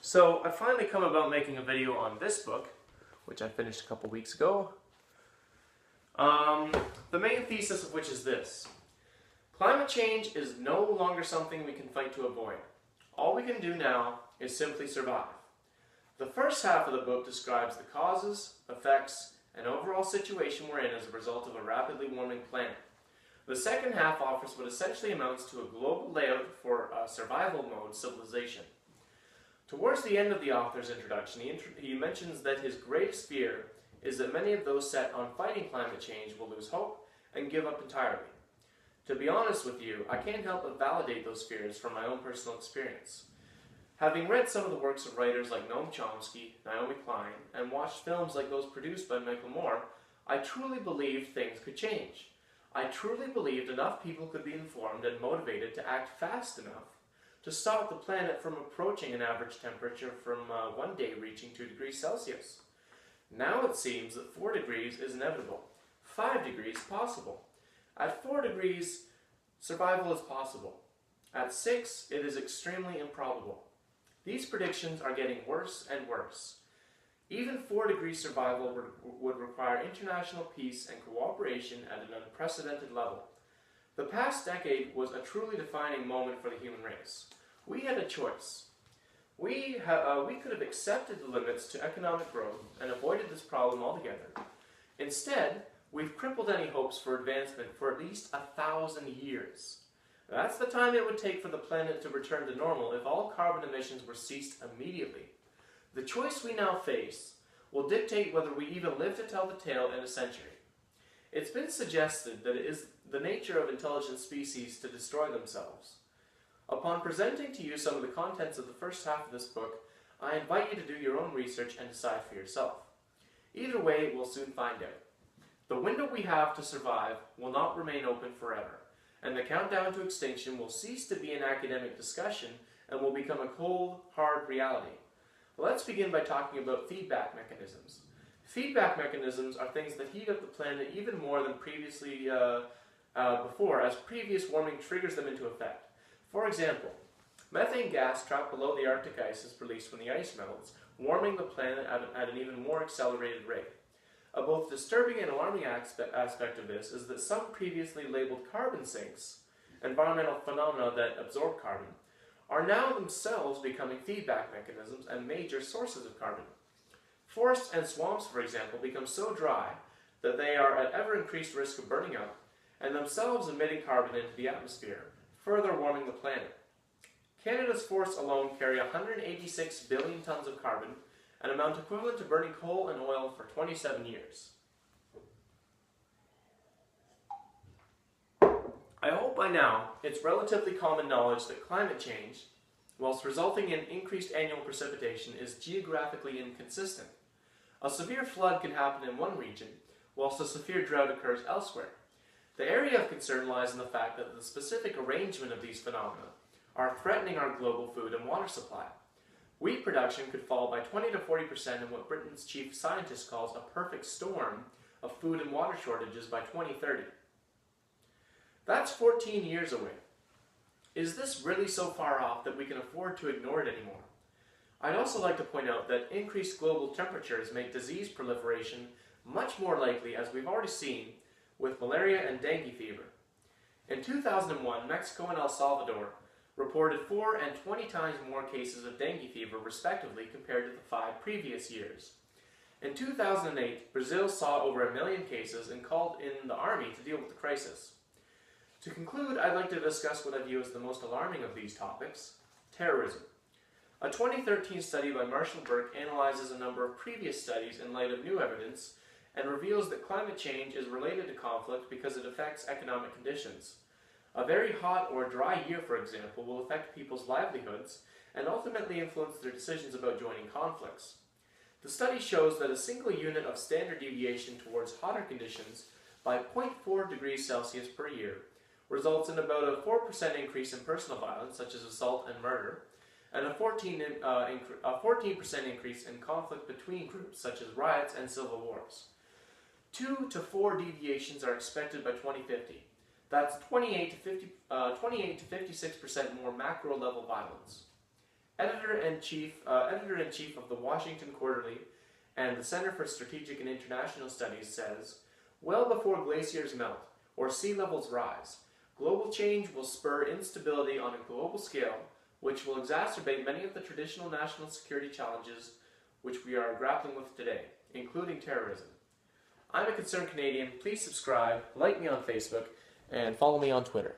So I finally come about making a video on this book, which I finished a couple weeks ago. The main thesis of which is this: climate change is no longer something we can fight to avoid. All we can do now is simply survive. The first half of the book describes the causes, effects, and overall situation we're in as a result of a rapidly warming planet. The second half offers what essentially amounts to a global layout for a survival mode civilization. Towards the end of the author's introduction, he mentions that his greatest fear is that many of those set on fighting climate change will lose hope and give up entirely. To be honest with you, I can't help but validate those fears from my own personal experience. Having read some of the works of writers like Noam Chomsky, Naomi Klein, and watched films like those produced by Michael Moore, I truly believed things could change. I truly believed enough people could be informed and motivated to act fast enough to stop the planet from approaching an average temperature from one day reaching 2 degrees Celsius. Now it seems that 4 degrees is inevitable, 5 degrees possible. At 4 degrees, survival is possible. At 6, it is extremely improbable. These predictions are getting worse and worse. Even 4-degree survival would require international peace and cooperation at an unprecedented level. The past decade was a truly defining moment for the human race. We had a choice. We could have accepted the limits to economic growth and avoided this problem altogether. Instead, we've crippled any hopes for advancement for at least 1,000 years. That's the time it would take for the planet to return to normal if all carbon emissions were ceased immediately. The choice we now face will dictate whether we even live to tell the tale in a century. It's been suggested that it is the nature of intelligent species to destroy themselves. Upon presenting to you some of the contents of the first half of this book, I invite you to do your own research and decide for yourself. Either way, we'll soon find out. The window we have to survive will not remain open forever, and the countdown to extinction will cease to be an academic discussion and will become a cold, hard reality. Let's begin by talking about feedback mechanisms. Feedback mechanisms are things that heat up the planet even more than previously before, as previous warming triggers them into effect. For example, methane gas trapped below the Arctic ice is released when the ice melts, warming the planet at an even more accelerated rate. A both disturbing and alarming aspect of this is that some previously labeled carbon sinks, environmental phenomena that absorb carbon, are now themselves becoming feedback mechanisms and major sources of carbon. Forests and swamps, for example, become so dry that they are at ever-increased risk of burning up and themselves emitting carbon into the atmosphere, further warming the planet. Canada's forests alone carry 186 billion tons of carbon, an amount equivalent to burning coal and oil for 27 years. I hope by now it's relatively common knowledge that climate change, whilst resulting in increased annual precipitation, is geographically inconsistent. A severe flood can happen in one region, whilst a severe drought occurs elsewhere. The area of concern lies in the fact that the specific arrangement of these phenomena are threatening our global food and water supply. Wheat production could fall by 20 to 40% in what Britain's chief scientist calls a perfect storm of food and water shortages by 2030. That's 14 years away. Is this really so far off that we can afford to ignore it anymore? I'd also like to point out that increased global temperatures make disease proliferation much more likely, as we've already seen with malaria and dengue fever. In 2001, Mexico and El Salvador reported 4 and 20 times more cases of dengue fever respectively compared to the 5 previous years. In 2008, Brazil saw over 1 million cases and called in the army to deal with the crisis. To conclude, I'd like to discuss what I view as the most alarming of these topics: terrorism. A 2013 study by Marshall Burke analyzes a number of previous studies in light of new evidence and reveals that climate change is related to conflict because it affects economic conditions. A very hot or dry year, for example, will affect people's livelihoods and ultimately influence their decisions about joining conflicts. The study shows that a single unit of standard deviation towards hotter conditions by 0.4 degrees Celsius per year results in about a 4% increase in personal violence, such as assault and murder, and a 14% increase in conflict between groups, such as riots and civil wars. 2 to 4 deviations are expected by 2050. That's 28 to 56% more macro-level violence. Editor editor-in-chief of the Washington Quarterly and the Center for Strategic and International Studies, says, well before glaciers melt or sea levels rise, global change will spur instability on a global scale, which will exacerbate many of the traditional national security challenges which we are grappling with today, including terrorism. I'm a concerned Canadian. Please subscribe, like me on Facebook, and follow me on Twitter.